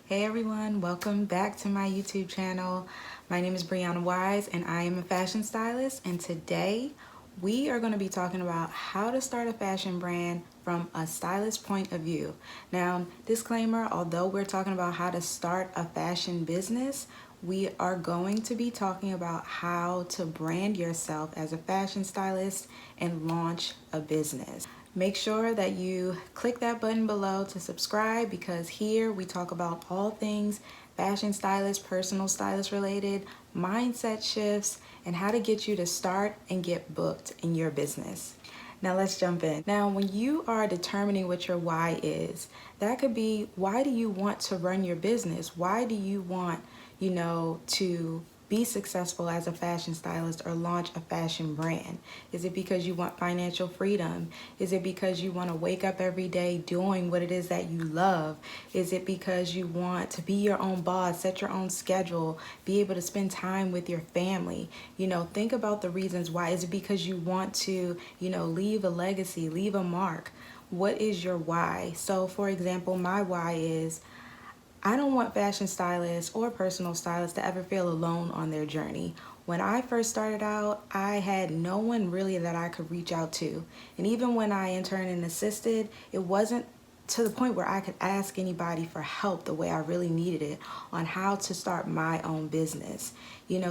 Hey everyone, welcome back to my YouTube channel. My name is Brianna Wise and I am a fashion stylist, and today we are going to be talking about how to start a fashion brand from a stylist point of view. Now, disclaimer, although we're talking about how to start a fashion business, we are going to be talking about how to brand yourself as a fashion stylist and launch a business. Make sure that you click that button below to subscribe, because here we talk about all things fashion stylist, personal stylist related, mindset shifts, and how to get you to start and get booked in your business. Now let's jump in. Now, when you are determining what your why is, that could be, why do you want to run your business? Why do you want, to be successful as a fashion stylist or launch a fashion brand? Is it because you want financial freedom? Is it because you want to wake up every day doing what it is that you love? Is it because you want to be your own boss, set your own schedule, be able to spend time with your family? Think about the reasons why. Is it because you want to, leave a legacy, leave a mark? What is your why? So for example, my why is, I don't want fashion stylists or personal stylists to ever feel alone on their journey. When I first started out, I had no one really that I could reach out to. And even when I interned and assisted, it wasn't to the point where I could ask anybody for help the way I really needed it on how to start my own business.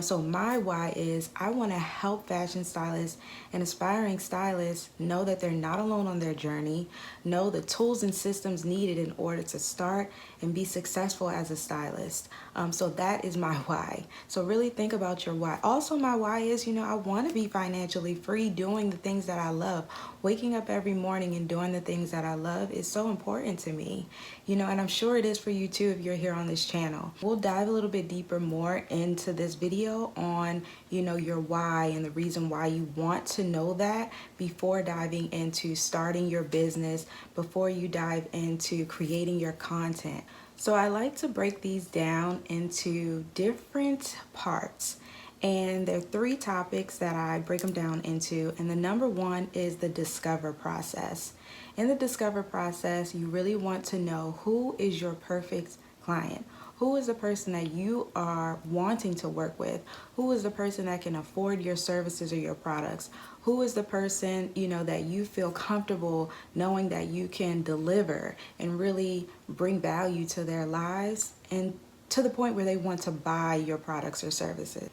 So my why is, I want to help fashion stylists and aspiring stylists know that they're not alone on their journey, know the tools and systems needed in order to start and be successful as a stylist. So that is my why. So really think about your why. Also, my why is, I want to be financially free doing the things that I love. Waking up every morning and doing the things that I love is so important to me, and I'm sure it is for you too if you're here on this channel. We'll dive a little bit deeper more into this video on, your why and the reason why you want to know that before diving into starting your business, before you dive into creating your content. So I like to break these down into different parts. And there are 3 topics that I break them down into. And the number 1 is the discover process. In the discover process, you really want to know, who is your perfect client? Who is the person that you are wanting to work with? Who is the person that can afford your services or your products? Who is the person, that you feel comfortable knowing that you can deliver and really bring value to their lives, and to the point where they want to buy your products or services?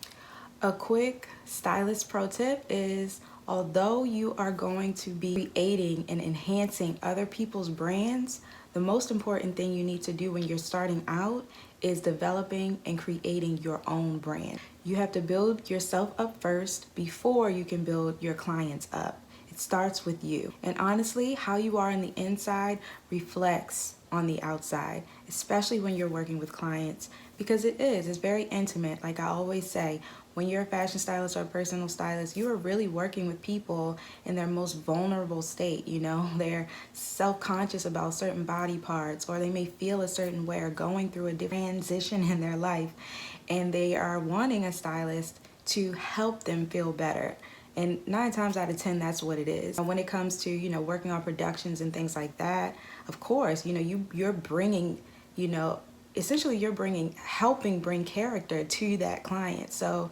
A quick stylist pro tip is, although you are going to be creating and enhancing other people's brands, the most important thing you need to do when you're starting out is developing and creating your own brand. You have to build yourself up first before you can build your clients up. It starts with you. And honestly, how you are on the inside reflects on the outside, especially when you're working with clients, because it's very intimate. Like I always say, when you're a fashion stylist or a personal stylist, you are really working with people in their most vulnerable state. They're self-conscious about certain body parts, or they may feel a certain way, or going through a different transition in their life, and they are wanting a stylist to help them feel better. And 9 times out of 10, that's what it is. When it comes to, working on productions and things like that, of course, you're bringing, essentially you're helping bring character to that client. So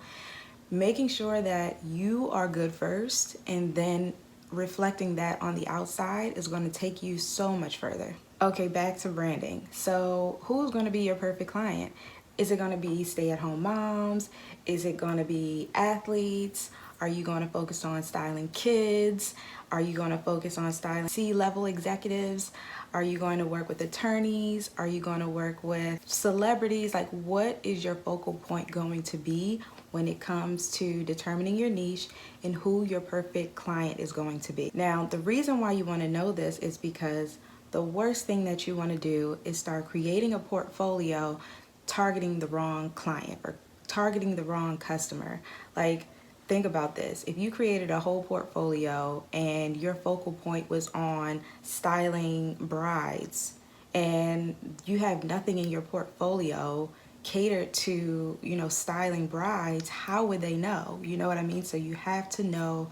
making sure that you are good first, and then reflecting that on the outside, is going to take you so much further. Okay, back to branding. So who's going to be your perfect client? Is it going to be stay-at-home moms? Is it going to be athletes? Are you going to focus on styling kids? Are you going to focus on styling C-level executives? Are you going to work with attorneys? Are you going to work with celebrities? Like, what is your focal point going to be when it comes to determining your niche and who your perfect client is going to be? Now, the reason why you want to know this is because the worst thing that you want to do is start creating a portfolio targeting the wrong client or targeting the wrong customer. Like, think about this. If you created a whole portfolio and your focal point was on styling brides, and you have nothing in your portfolio catered to, styling brides, how would they know? You know what I mean? So you have to know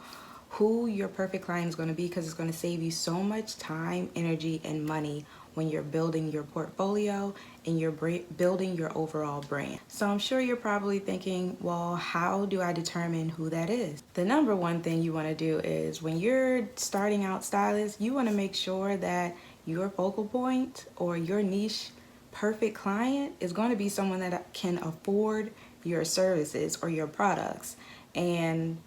who your perfect client is going to be, because it's going to save you so much time, energy, and money when you're building your portfolio and you're building your overall brand. So I'm sure you're probably thinking, well, how do I determine who that is? The number one thing you want to do is when you're starting out stylist, you want to make sure that your focal point or your niche perfect client is going to be someone that can afford your services or your products. And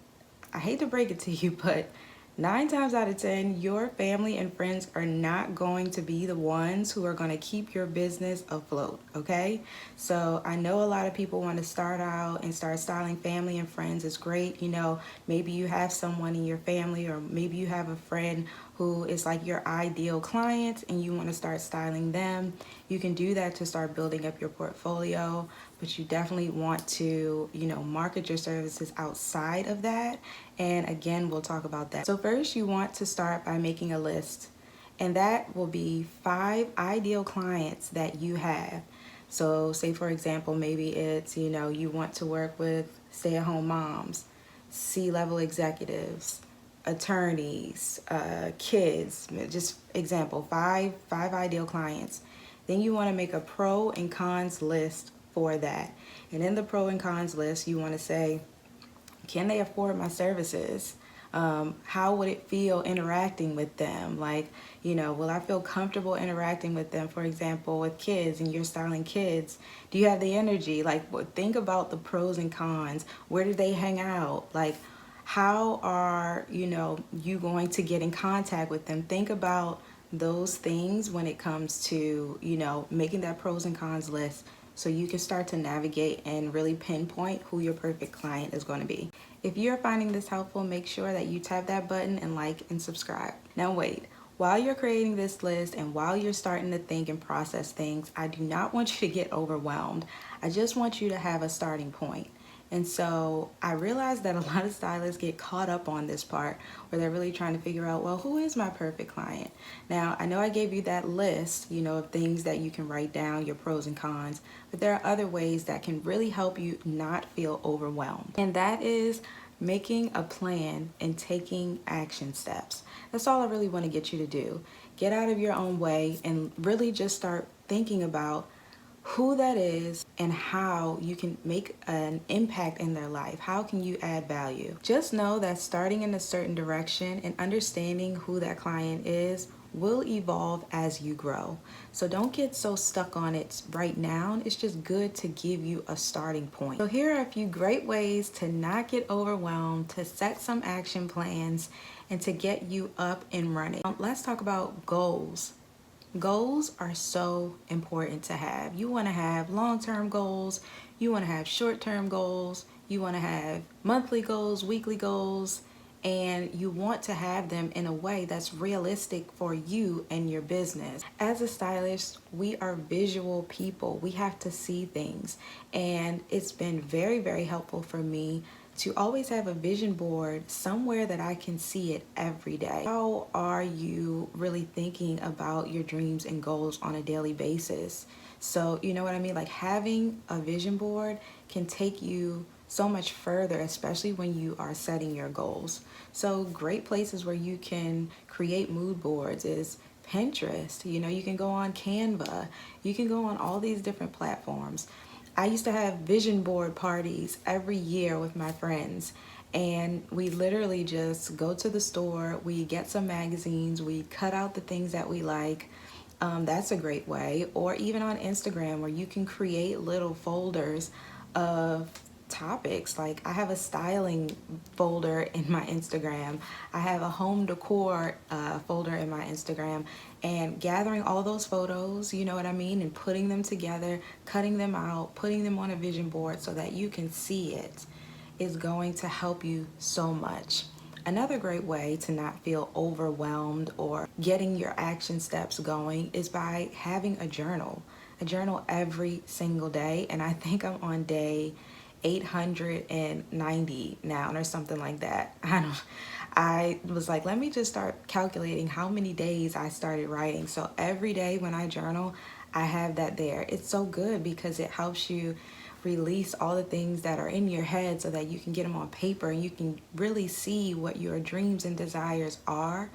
I hate to break it to you, but 9 times out of 10, your family and friends are not going to be the ones who are going to keep your business afloat, okay? So I know a lot of people want to start out and start styling family and friends. It's great, you know, maybe you have someone in your family, or maybe you have a friend who is like your ideal client and you want to start styling them. You can do that to start building up your portfolio, but you definitely want to, you know, market your services outside of that. And again, we'll talk about that. So first, you want to start by making a list, and that will be 5 ideal clients that you have. So say for example, maybe it's, you know, you want to work with stay-at-home moms, C-level executives, attorneys, kids, just example, five ideal clients. Then you want to make a pro and cons list for that. And in the pro and cons list, you want to say, can they afford my services? How would it feel interacting with them? Like, you know, will I feel comfortable interacting with them? For example, with kids, and you're styling kids, do you have the energy? Like, think about the pros and cons. Where do they hang out? Like, how are, you know, you going to get in contact with them? Think about those things when it comes to, you know, making that pros and cons list, so you can start to navigate and really pinpoint who your perfect client is going to be. If you're finding this helpful, make sure that you tap that button and like and subscribe. Now wait, while you're creating this list and while you're starting to think and process things, I do not want you to get overwhelmed. I just want you to have a starting point. And so I realized that a lot of stylists get caught up on this part where they're really trying to figure out, well, who is my perfect client? Now, I know I gave you that list, you know, of things that you can write down, your pros and cons, but there are other ways that can really help you not feel overwhelmed. And that is making a plan and taking action steps. That's all I really want to get you to do. Get out of your own way and really just start thinking about who that is and how you can make an impact in their life. How can you add value? Just know that starting in a certain direction and understanding who that client is will evolve as you grow. So don't get so stuck on it right now. It's just good to give you a starting point. So here are a few great ways to not get overwhelmed, to set some action plans, and to get you up and running. Let's talk about goals. Goals are so important to have. You want to have long-term goals, you want to have short-term goals, you want to have monthly goals, weekly goals, and you want to have them in a way that's realistic for you and your business. As a stylist, we are visual people. We have to see things, and it's been very, very helpful for me to always have a vision board somewhere that I can see it every day. How are you really thinking about your dreams and goals on a daily basis? So, you know what I mean? Like, having a vision board can take you so much further, especially when you are setting your goals. So great places where you can create mood boards is Pinterest. You know, you can go on Canva. You can go on all these different platforms. I used to have vision board parties every year with my friends, and we literally just go to the store, we get some magazines, we cut out the things that we like. That's a great way. Or even on Instagram, where you can create little folders of topics. Like, I have a styling folder in my Instagram. I have a home decor folder in my Instagram, and gathering all those photos, you know what I mean, and putting them together, cutting them out, putting them on a vision board so that you can see it is going to help you so much. Another great way to not feel overwhelmed or getting your action steps going is by having a journal. A journal every single day, and I think I'm on day 890 now or something like that. I was like, let me just start calculating how many days I started writing. So every day when I journal, I have that there. It's so good because it helps you release all the things that are in your head so that you can get them on paper and you can really see what your dreams and desires are.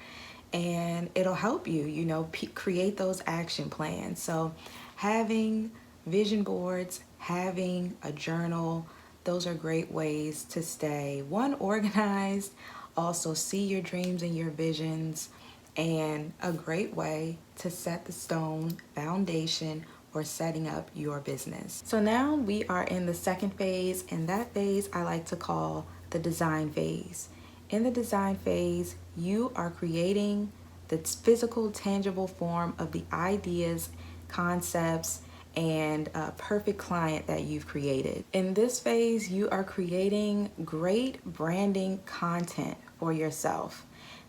and it'll help you, create those action plans. So having vision boards, having a journal, those are great ways to stay, one, organized, also see your dreams and your visions, and a great way to set the stone foundation for setting up your business. So now we are in the second phase, and that phase I like to call the design phase. In the design phase, you are creating the physical, tangible form of the ideas, concepts, and a perfect client that you've created. In this phase, you are creating great branding content for yourself.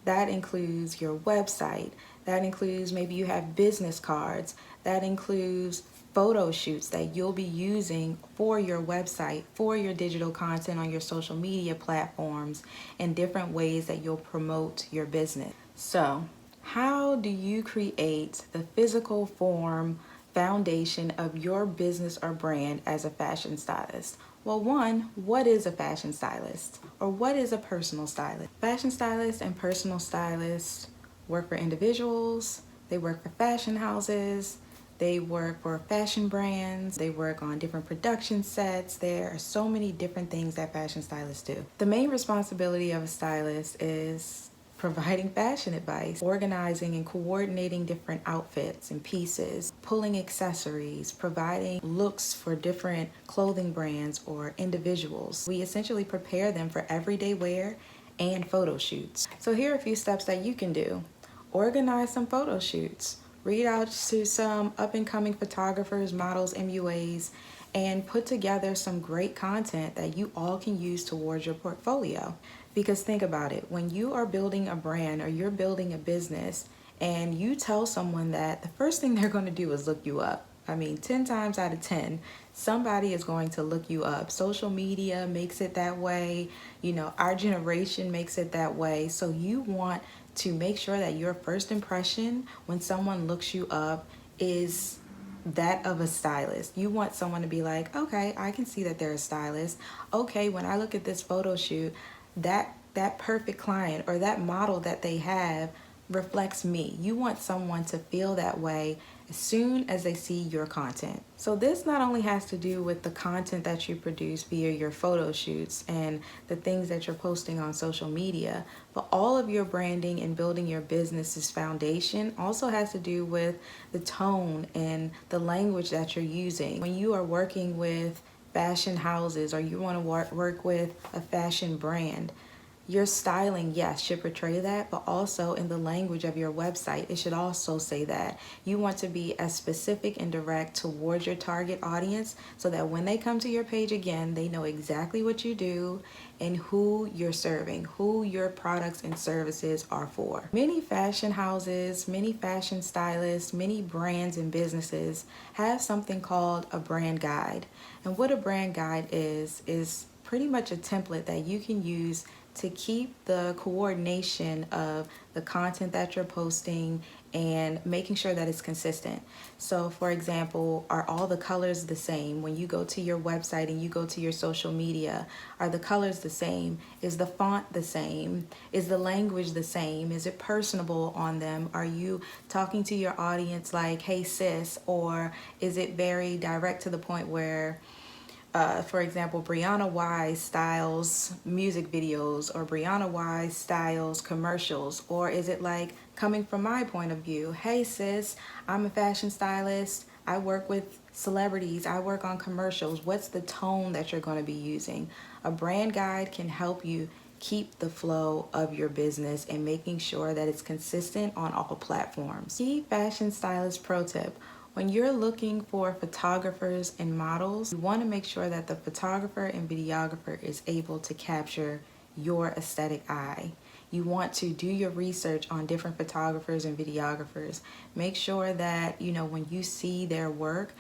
That includes your website. That includes, maybe you have business cards. That includes photo shoots that you'll be using for your website, for your digital content on your social media platforms, and different ways that you'll promote your business. So, how do you create the physical form foundation of your business or brand as a fashion stylist? Well, one, what is a fashion stylist, or what is a personal stylist? Fashion stylists and personal stylists work for individuals, they work for fashion houses, they work for fashion brands, they work on different production sets. There are so many different things that fashion stylists do. The main responsibility of a stylist is providing fashion advice, organizing and coordinating different outfits and pieces, pulling accessories, providing looks for different clothing brands or individuals. We essentially prepare them for everyday wear and photo shoots. So here are a few steps that you can do. Organize some photo shoots. Reach out to some up-and-coming photographers, models, MUAs, and put together some great content that you all can use towards your portfolio. Because think about it, when you are building a brand or you're building a business and you tell someone that, the first thing they're going to do is look you up. I mean, 10 times out of 10, somebody is going to look you up. Social media makes it that way. Our generation makes it that way. So you want to make sure that your first impression when someone looks you up is that of a stylist. You want someone to be like, okay, I can see that they're a stylist. Okay, when I look at this photo shoot, that perfect client or that model that they have reflects me. You want someone to feel that way as soon as they see your content. So this not only has to do with the content that you produce via your photo shoots and the things that you're posting on social media, but all of your branding and building your business's foundation also has to do with the tone and the language that you're using. When you are working with fashion houses or you want to work with a fashion brand, your styling, yes, should portray that, but also in the language of your website, it should also say that. You want to be as specific and direct towards your target audience so that when they come to your page again, they know exactly what you do and who you're serving, who your products and services are for. Many fashion houses, many fashion stylists, many brands and businesses have something called a brand guide. And what a brand guide is pretty much a template that you can use to keep the coordination of the content that you're posting and making sure that it's consistent. So for example, are all the colors the same? When you go to your website and you go to your social media, are the colors the same? Is the font the same? Is the language the same? Is it personable on them? Are you talking to your audience like, hey sis, or is it very direct to the point where for example, Brianna styles music videos, or Brianna styles commercials? Or is it like coming from my point of view? Hey sis, I'm a fashion stylist. I work with celebrities. I work on commercials. What's the tone that you're going to be using? A brand guide can help you keep the flow of your business and making sure that it's consistent on all platforms. Key fashion stylist pro tip. When you're looking for photographers and models, you want to make sure that the photographer and videographer is able to capture your aesthetic eye. You want to do your research on different photographers and videographers. Make sure that, when you see their work,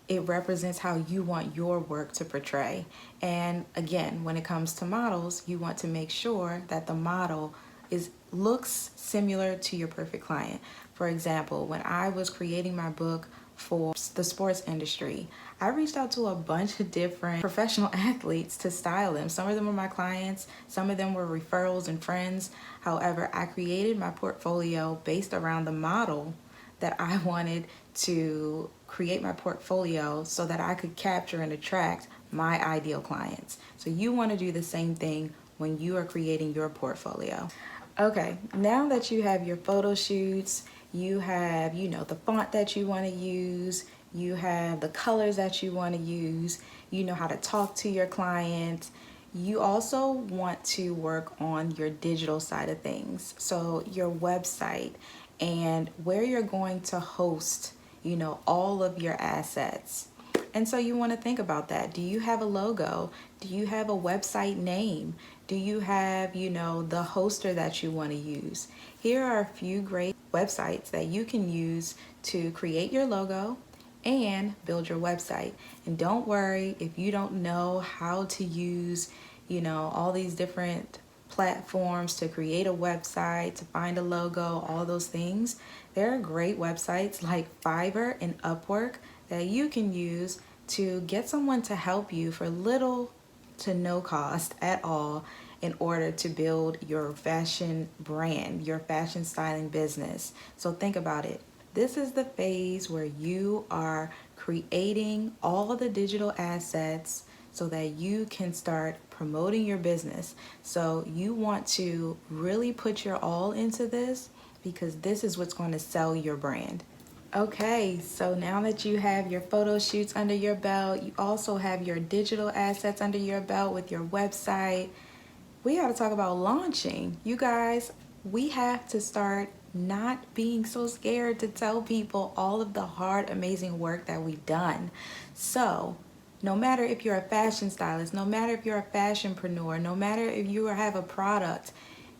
it represents how you want your work to portray. And again, when it comes to models, you want to make sure that the model looks similar to your perfect client. For example, when I was creating my book for the sports industry. I reached out to a bunch of different professional athletes to style them. Some of them were my clients, some of them were referrals and friends. However, I created my portfolio based around the model that I wanted to create my portfolio so that I could capture and attract my ideal clients. So you want to do the same thing when you are creating your portfolio. Okay, now that you have your photo shoots, you have, the font that you want to use, you have the colors that you want to use, you know how to talk to your client. You also want to work on your digital side of things. So your website and where you're going to host, all of your assets. And so you want to think about that. Do you have a logo? Do you have a website name? Do you have, the hoster that you want to use? Here are a few great websites that you can use to create your logo and build your website. And don't worry if you don't know how to use, all these different platforms to create a website, to find a logo, all those things. There are great websites like Fiverr and Upwork that you can use to get someone to help you for little to no cost at all in order to build your fashion brand, your fashion styling business. So think about it. This is the phase where you are creating all the digital assets so that you can start promoting your business. So you want to really put your all into this because this is what's going to sell your brand. Okay, so now that you have your photo shoots under your belt, you also have your digital assets under your belt with your website, we got to talk about launching. You guys, we have to start not being so scared to tell people all of the hard, amazing work that we've done. So no matter if you're a fashion stylist, no matter if you're a fashionpreneur, no matter if you have a product,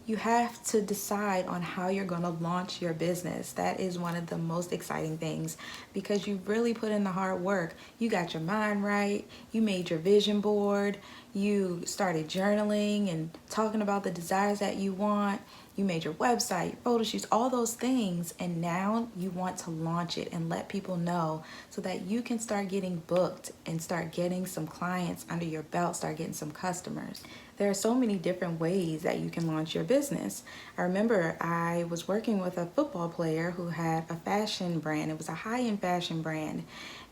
you have to decide on how you're going to launch your business. That is one of the most exciting things because you really put in the hard work. You got your mind right. You made your vision board. You started journaling and talking about the desires that you want. You made your website, photo shoots, all those things. And now you want to launch it and let people know so that you can start getting booked and start getting some clients under your belt, start getting some customers. There are so many different ways that you can launch your business. I remember I was working with a football player who had a fashion brand. It was a high-end fashion brand.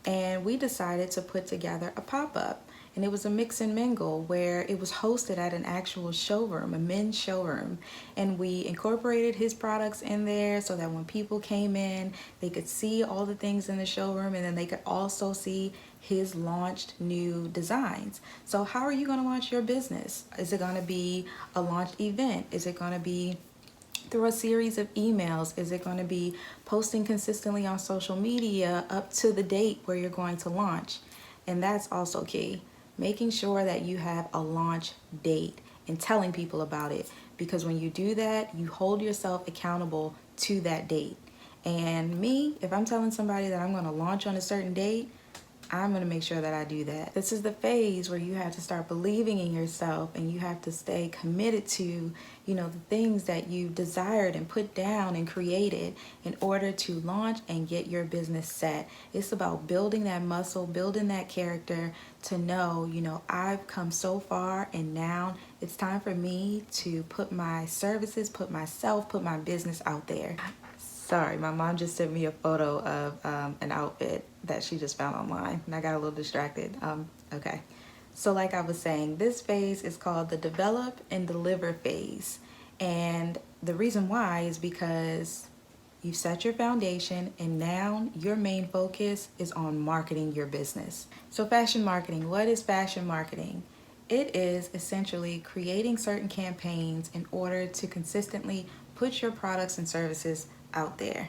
And we decided to put together a pop-up. And it was a mix and mingle where it was hosted at an actual showroom, a men's showroom. And we incorporated his products in there so that when people came in, they could see all the things in the showroom and then they could also see his launched new designs. So how are you going to launch your business? Is it going to be a launched event? Is it going to be through a series of emails? Is it going to be posting consistently on social media up to the date where you're going to launch? And that's also key. Making sure that you have a launch date and telling people about it. Because when you do that, you hold yourself accountable to that date. And me, if I'm telling somebody that I'm going to launch on a certain date, I'm going to make sure that I do that. This is the phase where you have to start believing in yourself and you have to stay committed to, the things that you desired and put down and created in order to launch and get your business set. It's about building that muscle, building that character to know, I've come so far and now it's time for me to put my services, put my business out there. Sorry, my mom just sent me a photo of an outfit that she just found online and I got a little distracted. Okay. So like I was saying, this phase is called the develop and deliver phase. And the reason why is because you've set your foundation and now your main focus is on marketing your business. So fashion marketing, what is fashion marketing? It is essentially creating certain campaigns in order to consistently put your products and services out there.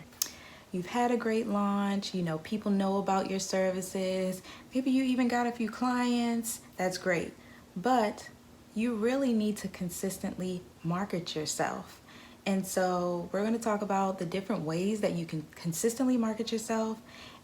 You've had a great launch, people know about your services, maybe you even got a few clients, that's great. But you really need to consistently market yourself. And so we're going to talk about the different ways that you can consistently market yourself.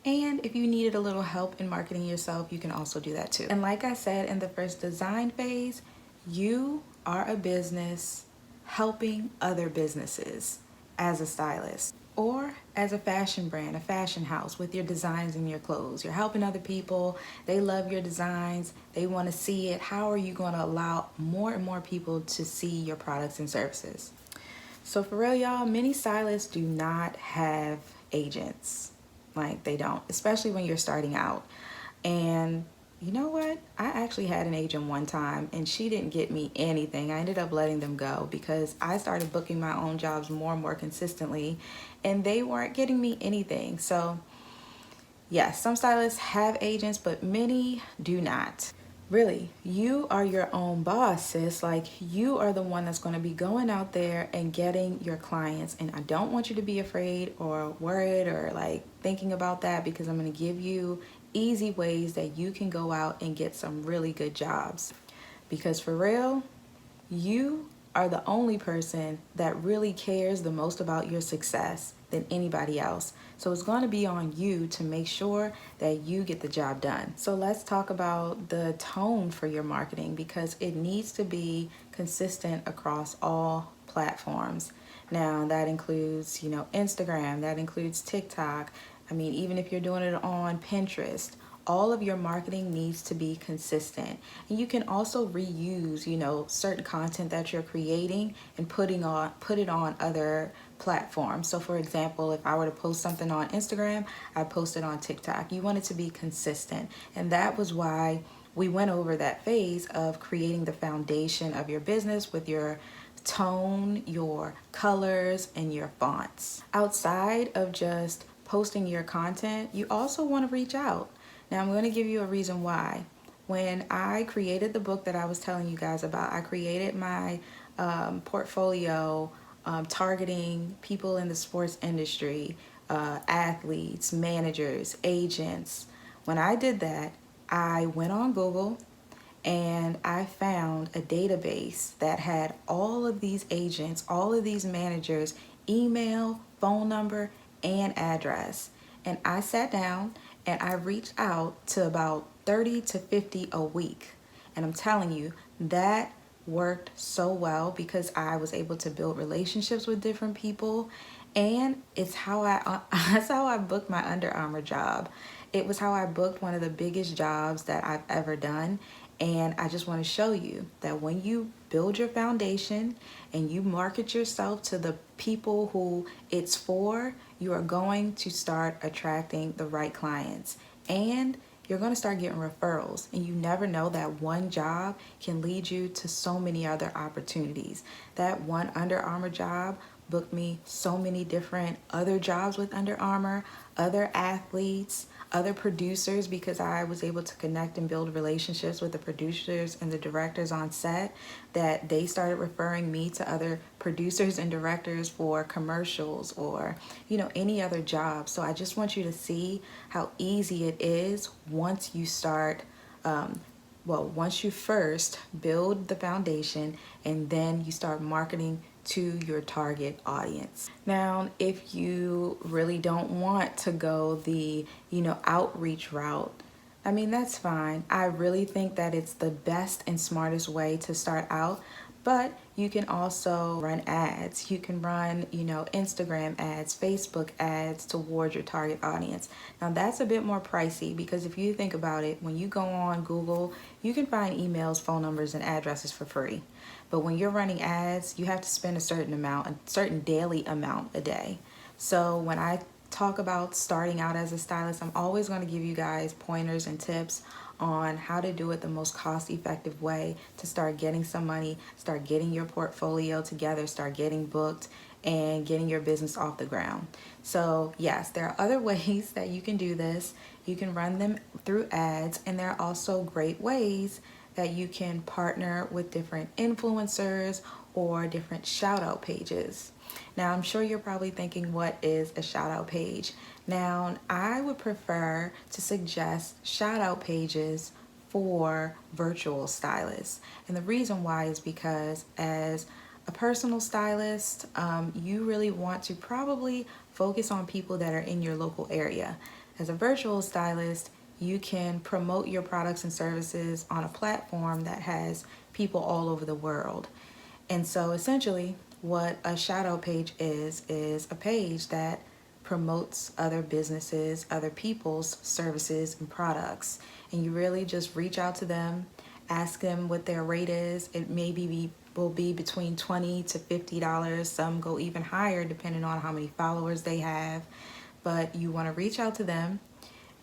And if you needed a little help in marketing yourself, you can also do that too. And like I said in the first design phase, you are a business helping other businesses as a stylist. or as a fashion brand, a fashion house with your designs and your clothes. You're helping other people. They love your designs. They want to see it. How are you going to allow more and more people to see your products and services? So for real, y'all, many stylists do not have agents. Like, they don't, especially when you're starting out. And you know what? I actually had an agent one time and she didn't get me anything. I ended up letting them go because I started booking my own jobs more and more consistently and they weren't getting me anything. So yes, some stylists have agents, but many do not. Really, you are your own boss, sis. Like, you are the one that's going to be going out there and getting your clients. And I don't want you to be afraid or worried or like thinking about that, because I'm going to give you easy ways that you can go out and get some really good jobs. Because for real, you are the only person that really cares the most about your success than anybody else. So it's going to be on you to make sure that you get the job done. So let's talk about the tone for your marketing, because it needs to be consistent across all platforms. Now that includes, Instagram, that includes TikTok. I mean, even if you're doing it on Pinterest, all of your marketing needs to be consistent. And you can also reuse, certain content that you're creating and put it on other platforms. So for example, if I were to post something on Instagram, I post it on TikTok. You want it to be consistent. And that was why we went over that phase of creating the foundation of your business with your tone, your colors, and your fonts. Outside of just posting your content, you also want to reach out. Now I'm going to give you a reason why. When I created the book that I was telling you guys about, I created my portfolio targeting people in the sports industry, athletes, managers, agents. When I did that, I went on Google and I found a database that had all of these agents, all of these managers, email, phone number, and address. And I sat down and I reached out to about 30 to 50 a week. And I'm telling you, that worked so well because I was able to build relationships with different people. And it's how that's how I booked my Under Armour job. It was how I booked one of the biggest jobs that I've ever done. And I just want to show you that when you build your foundation and you market yourself to the people who it's for, you are going to start attracting the right clients. And you're going to start getting referrals. And you never know that one job can lead you to so many other opportunities. That one Under Armour job booked me so many different other jobs with Under Armour, other athletes, other producers, because I was able to connect and build relationships with the producers and the directors on set, that they started referring me to other producers and directors for commercials or, any other job. So I just want you to see how easy it is once you start once you first build the foundation and then you start marketing to your target audience. Now, if you really don't want to go the, outreach route, I mean, that's fine. I really think that it's the best and smartest way to start out. But you can also run ads. You can run, Instagram ads, Facebook ads towards your target audience. Now that's a bit more pricey because if you think about it, when you go on Google, you can find emails, phone numbers, and addresses for free. But when you're running ads, you have to spend a certain daily amount a day. So when I talk about starting out as a stylist, I'm always going to give you guys pointers and tips on how to do it the most cost-effective way to start getting some money, start getting your portfolio together, start getting booked, and getting your business off the ground. So yes, there are other ways that you can do this. You can run them through ads, and there are also great ways that you can partner with different influencers or different shout out pages. Now, I'm sure you're probably thinking, what is a shout out page? Now, I would prefer to suggest shout out pages for virtual stylists. And the reason why is because as a personal stylist, you really want to probably focus on people that are in your local area. As a virtual stylist, you can promote your products and services on a platform that has people all over the world. And so essentially what a shout out page is a page that promotes other businesses, other people's services and products. And you really just reach out to them, ask them what their rate is. It will be between $20 to $50. Some go even higher depending on how many followers they have. But you want to reach out to them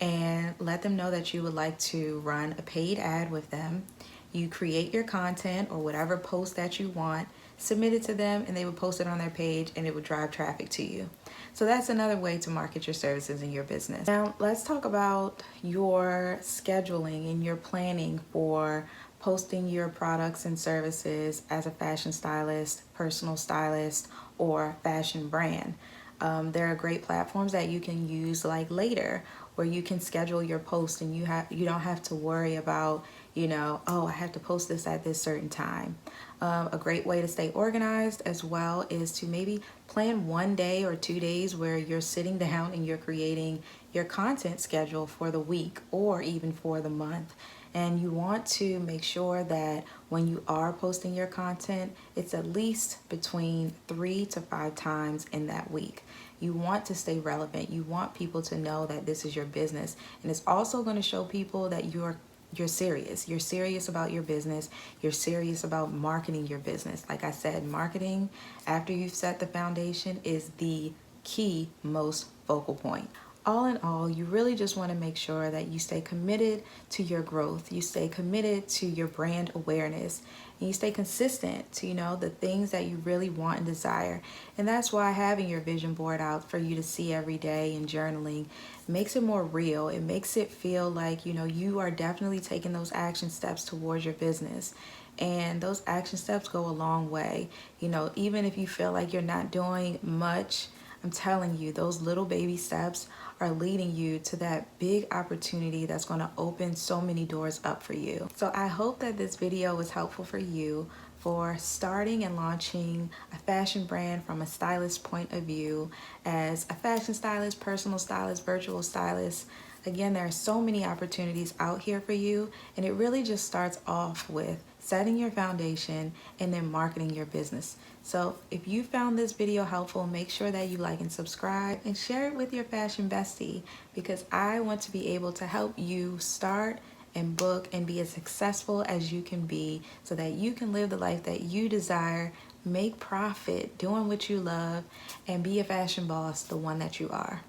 and let them know that you would like to run a paid ad with them. You create your content or whatever post that you want, submit it to them, and they would post it on their page and it would drive traffic to you. So that's another way to market your services in your business. Now let's talk about your scheduling and your planning for posting your products and services as a fashion stylist, personal stylist, or fashion brand. There are great platforms that you can use like Later, where you can schedule your post and you don't have to worry about, oh, I have to post this at this certain time. A great way to stay organized as well is to maybe plan 1 day or 2 days where you're sitting down and you're creating your content schedule for the week or even for the month. And you want to make sure that when you are posting your content, it's at least between 3 to 5 times in that week. You want to stay relevant. You want people to know that this is your business. And it's also going to show people that you're serious. You're serious about your business. You're serious about marketing your business. Like I said, marketing after you've set the foundation is the key, most focal point. All in all, you really just want to make sure that you stay committed to your growth. You stay committed to your brand awareness. And you stay consistent to, the things that you really want and desire. And that's why having your vision board out for you to see every day and journaling makes it more real. It makes it feel like, you are definitely taking those action steps towards your business. And those action steps go a long way. Even if you feel like you're not doing much, I'm telling you, those little baby steps are leading you to that big opportunity that's going to open so many doors up for you. So I hope that this video was helpful for you for starting and launching a fashion brand from a stylist point of view as a fashion stylist, personal stylist, virtual stylist. Again, there are so many opportunities out here for you, and it really just starts off with setting your foundation and then marketing your business. So if you found this video helpful, make sure that you like and subscribe and share it with your fashion bestie, because I want to be able to help you start and book and be as successful as you can be so that you can live the life that you desire, make profit doing what you love, and be a fashion boss, the one that you are.